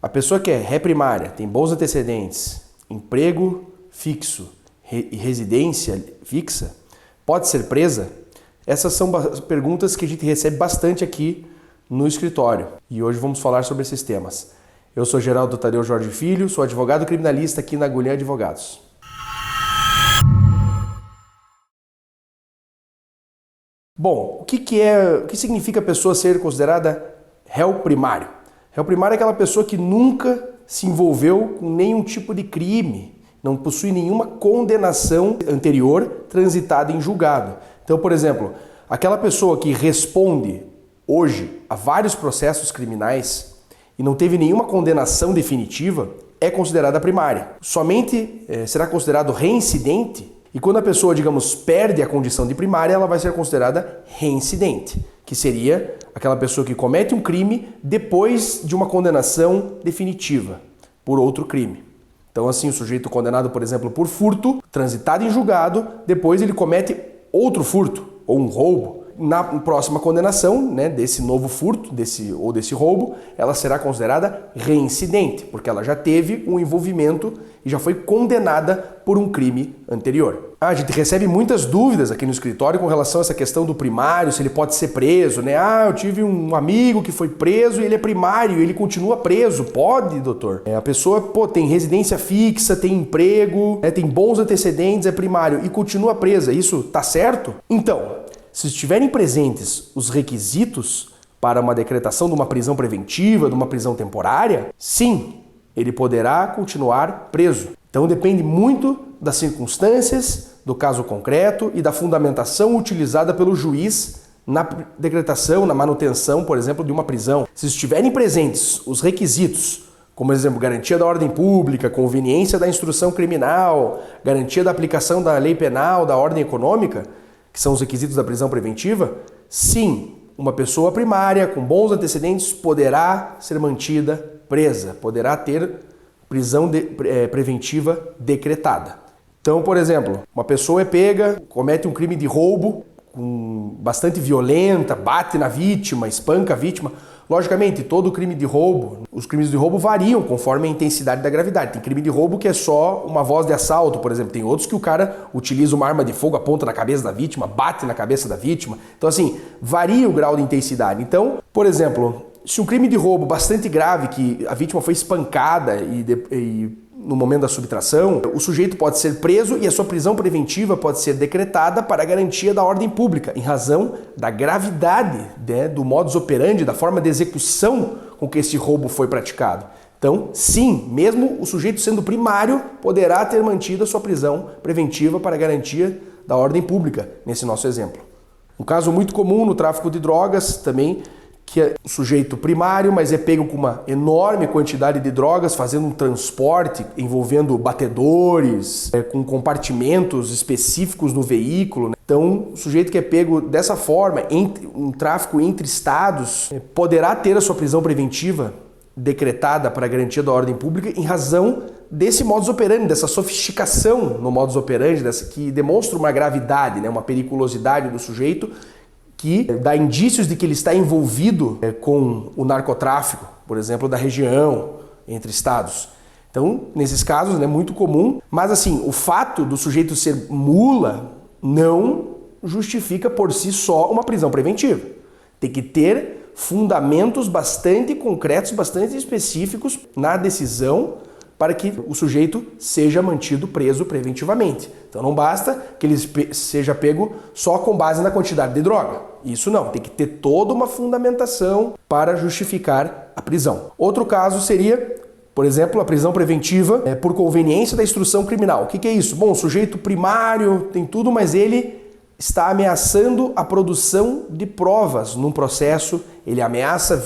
A pessoa que é ré primária, tem bons antecedentes, emprego fixo e residência fixa, pode ser presa? Essas são perguntas que a gente recebe bastante aqui no escritório e hoje vamos falar sobre esses temas. Eu sou Geraldo Tadeu Jorge Filho, sou advogado criminalista aqui na Agulhã Advogados. Bom, o que significa a pessoa ser considerada réu primário? Réu primário é aquela pessoa que nunca se envolveu com nenhum tipo de crime, não possui nenhuma condenação anterior transitada em julgado. Então, por exemplo, aquela pessoa que responde hoje a vários processos criminais e não teve nenhuma condenação definitiva é considerada primária. Somente será considerado reincidente e quando a pessoa, digamos, perde a condição de primária, ela vai ser considerada reincidente, que seria aquela pessoa que comete um crime depois de uma condenação definitiva por outro crime. Então, assim, o sujeito condenado, por exemplo, por furto, transitado em julgado, depois ele comete outro furto ou um roubo. Na próxima condenação, né, desse novo furto desse roubo, ela será considerada reincidente, porque ela já teve um envolvimento e já foi condenada por um crime anterior. A gente recebe muitas dúvidas aqui no escritório com relação a essa questão do primário, se ele pode ser preso, né? Eu tive um amigo que foi preso e ele é primário, ele continua preso. Pode, doutor? A pessoa, tem residência fixa, tem emprego, tem bons antecedentes, é primário e continua presa. Isso tá certo? Então, se estiverem presentes os requisitos para uma decretação de uma prisão preventiva, de uma prisão temporária, sim, ele poderá continuar preso. Então depende muito das circunstâncias, do caso concreto e da fundamentação utilizada pelo juiz na decretação, na manutenção, por exemplo, de uma prisão. Se estiverem presentes os requisitos, como, por exemplo, garantia da ordem pública, conveniência da instrução criminal, garantia da aplicação da lei penal, da ordem econômica, que são os requisitos da prisão preventiva, sim, uma pessoa primária com bons antecedentes poderá ser mantida presa, poderá ter prisão preventiva decretada. Então, por exemplo, uma pessoa é pega, comete um crime de roubo, bastante violenta, bate na vítima, espanca a vítima. Logicamente, todo crime de roubo, os crimes de roubo variam conforme a intensidade da gravidade. Tem crime de roubo que é só uma voz de assalto, por exemplo. Tem outros que o cara utiliza uma arma de fogo, aponta na cabeça da vítima, bate na cabeça da vítima. Então, assim, varia o grau de intensidade. Então, por exemplo, se um crime de roubo bastante grave, que a vítima foi espancada e no momento da subtração, o sujeito pode ser preso e a sua prisão preventiva pode ser decretada para a garantia da ordem pública, em razão da gravidade, né, do modus operandi, da forma de execução com que esse roubo foi praticado. Então, sim, mesmo o sujeito sendo primário, poderá ter mantido a sua prisão preventiva para a garantia da ordem pública, nesse nosso exemplo. Um caso muito comum no tráfico de drogas também, que é o sujeito primário, mas é pego com uma enorme quantidade de drogas, fazendo um transporte envolvendo batedores, com compartimentos específicos no veículo, né? Então, o sujeito que é pego dessa forma, um tráfico entre estados, poderá ter a sua prisão preventiva decretada para a garantia da ordem pública em razão desse modus operandi, dessa sofisticação no modus operandi, que demonstra uma gravidade, né, uma periculosidade do sujeito, que dá indícios de que ele está envolvido com o narcotráfico, por exemplo, da região, entre estados. Então, nesses casos, é muito comum, mas assim, o fato do sujeito ser mula não justifica por si só uma prisão preventiva. Tem que ter fundamentos bastante concretos, bastante específicos na decisão para que o sujeito seja mantido preso preventivamente. Então não basta que ele seja pego só com base na quantidade de droga. Isso não, tem que ter toda uma fundamentação para justificar a prisão. Outro caso seria, por exemplo, a prisão preventiva por conveniência da instrução criminal. O que é isso? Bom, o sujeito primário tem tudo, mas ele está ameaçando a produção de provas num processo, ele ameaça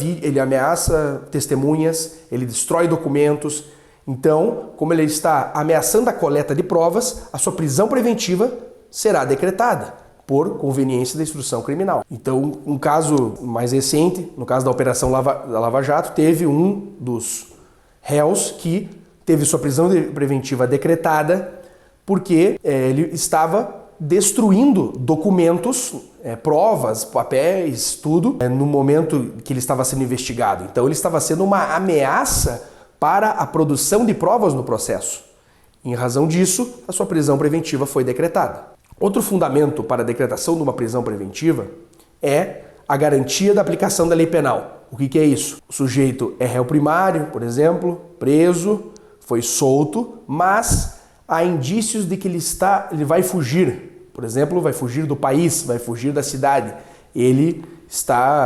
testemunhas, ele destrói documentos. Então, como ele está ameaçando a coleta de provas, a sua prisão preventiva será decretada por conveniência da instrução criminal. Então, um caso mais recente, no caso da Operação Lava Jato, teve um dos réus que teve sua prisão preventiva decretada porque ele estava destruindo documentos, provas, papéis, tudo, no momento que ele estava sendo investigado. Então, ele estava sendo uma ameaça para a produção de provas no processo. Em razão disso, a sua prisão preventiva foi decretada. Outro fundamento para a decretação de uma prisão preventiva é a garantia da aplicação da lei penal. O que é isso? O sujeito é réu primário, por exemplo, preso, foi solto, mas há indícios de que ele vai fugir. Por exemplo, vai fugir do país, vai fugir da cidade.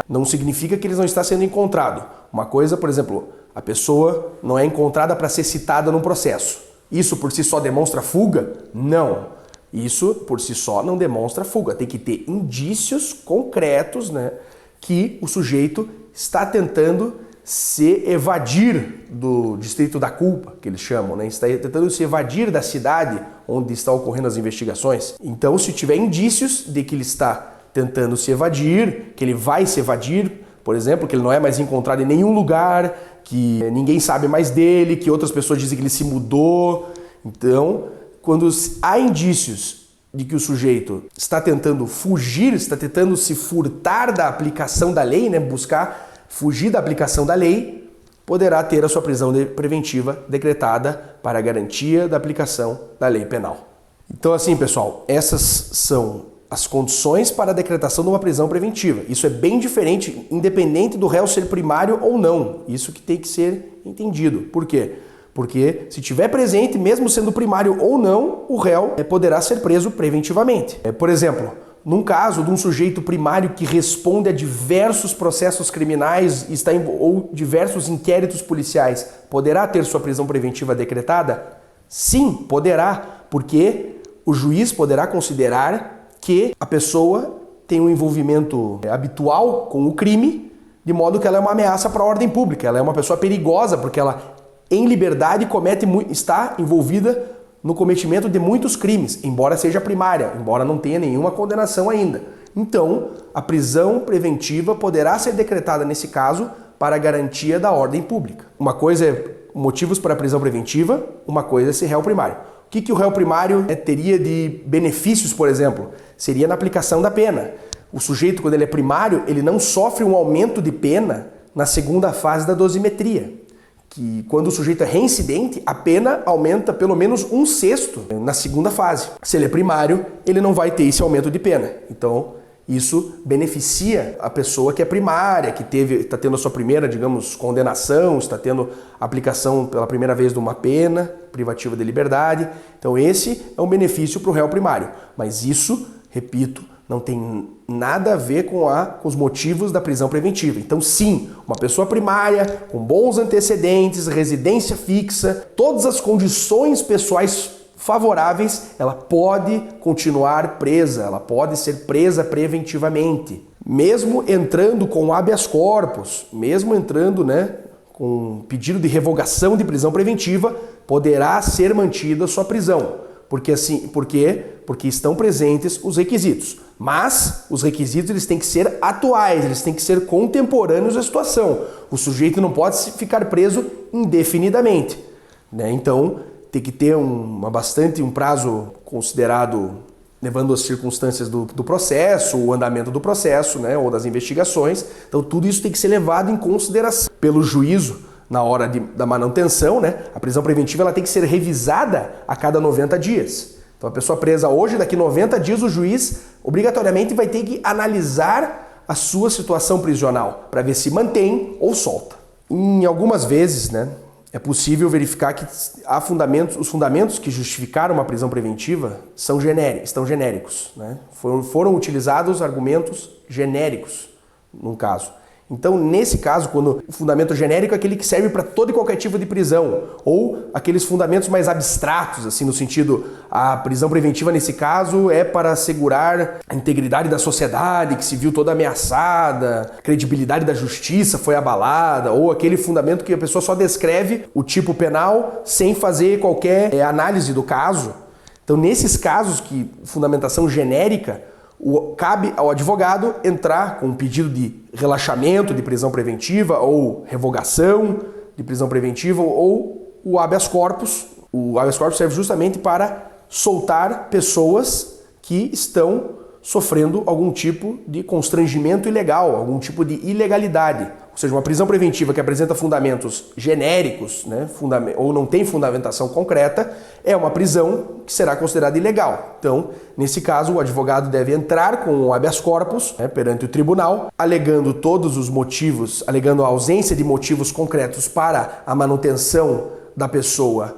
Não significa que ele não está sendo encontrado. Uma coisa, por exemplo, a pessoa não é encontrada para ser citada num processo. Isso por si só demonstra fuga? Não. Isso por si só não demonstra fuga. Tem que ter indícios concretos, né, que o sujeito está tentando se evadir do distrito da culpa, que eles chamam, né? Está tentando se evadir da cidade onde estão ocorrendo as investigações. Então, se tiver indícios de que ele está tentando se evadir, que ele vai se evadir, por exemplo, que ele não é mais encontrado em nenhum lugar, que ninguém sabe mais dele, que outras pessoas dizem que ele se mudou. Então, quando há indícios de que o sujeito está tentando fugir, está tentando se furtar da aplicação da lei, né, buscar fugir da aplicação da lei, poderá ter a sua prisão preventiva decretada para a garantia da aplicação da lei penal. Então, assim, pessoal, essas são as condições para a decretação de uma prisão preventiva. Isso é bem diferente, independente do réu ser primário ou não. Isso que tem que ser entendido. Por quê? Porque se estiver presente, mesmo sendo primário ou não, o réu poderá ser preso preventivamente. Por exemplo, num caso de um sujeito primário que responde a diversos processos criminais ou diversos inquéritos policiais, poderá ter sua prisão preventiva decretada? Sim, poderá, porque o juiz poderá considerar que a pessoa tem um envolvimento habitual com o crime, de modo que ela é uma ameaça para a ordem pública, ela é uma pessoa perigosa, porque ela, em liberdade, está envolvida no cometimento de muitos crimes, embora seja primária, embora não tenha nenhuma condenação ainda. Então, a prisão preventiva poderá ser decretada nesse caso para a garantia da ordem pública. Uma coisa é motivos para a prisão preventiva, uma coisa é ser réu primário. O que o réu primário teria de benefícios, por exemplo? Seria na aplicação da pena. O sujeito, quando ele é primário, ele não sofre um aumento de pena na segunda fase da dosimetria. Que quando o sujeito é reincidente, a pena aumenta pelo menos 1/6 na segunda fase. Se ele é primário, ele não vai ter esse aumento de pena. Então, isso beneficia a pessoa que é primária, que está tendo a sua primeira, digamos, condenação, está tendo aplicação pela primeira vez de uma pena privativa de liberdade. Então, esse é um benefício para o réu primário. Mas isso, repito, não tem nada a ver com os motivos da prisão preventiva. Então, sim, uma pessoa primária, com bons antecedentes, residência fixa, todas as condições pessoais favoráveis, ela pode continuar presa, ela pode ser presa preventivamente. Mesmo entrando com habeas corpus, mesmo entrando, com pedido de revogação de prisão preventiva, poderá ser mantida a sua prisão. Por quê? Porque estão presentes os requisitos. Mas os requisitos eles têm que ser atuais, eles têm que ser contemporâneos à situação. O sujeito não pode ficar preso indefinidamente, Então, tem que ter um prazo considerado, levando as circunstâncias do processo, o andamento do processo, ou das investigações. Então, tudo isso tem que ser levado em consideração pelo juízo. Na hora da manutenção, a prisão preventiva ela tem que ser revisada a cada 90 dias. Então, a pessoa presa hoje, daqui 90 dias, o juiz obrigatoriamente vai ter que analisar a sua situação prisional para ver se mantém ou solta. Em algumas vezes, é possível verificar que os fundamentos que justificaram uma prisão preventiva estão genéricos. Foram utilizados argumentos genéricos, num caso. Então, nesse caso, quando o fundamento genérico é aquele que serve para todo e qualquer tipo de prisão, ou aqueles fundamentos mais abstratos, assim, no sentido, a prisão preventiva nesse caso é para assegurar a integridade da sociedade, que se viu toda ameaçada, a credibilidade da justiça foi abalada, ou aquele fundamento que a pessoa só descreve o tipo penal sem fazer qualquer análise do caso. Então, nesses casos que fundamentação genérica, cabe ao advogado entrar com um pedido de relaxamento de prisão preventiva ou revogação de prisão preventiva ou o habeas corpus. O habeas corpus serve justamente para soltar pessoas que estão sofrendo algum tipo de constrangimento ilegal, algum tipo de ilegalidade. ou seja, uma prisão preventiva que apresenta fundamentos genéricos, né, ou não tem fundamentação concreta, é uma prisão que será considerada ilegal. Então, nesse caso, o advogado deve entrar com o habeas corpus, né, perante o tribunal, alegando todos os motivos, alegando a ausência de motivos concretos para a manutenção da pessoa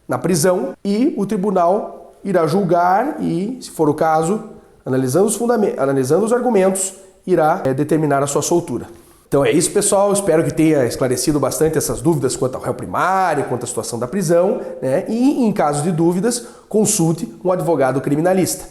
na prisão, e o tribunal irá julgar e, se for o caso, analisando os argumentos, irá determinar a sua soltura. Então é isso, pessoal. Espero que tenha esclarecido bastante essas dúvidas quanto ao réu primário, quanto à situação da prisão, né? E, em caso de dúvidas, consulte um advogado criminalista.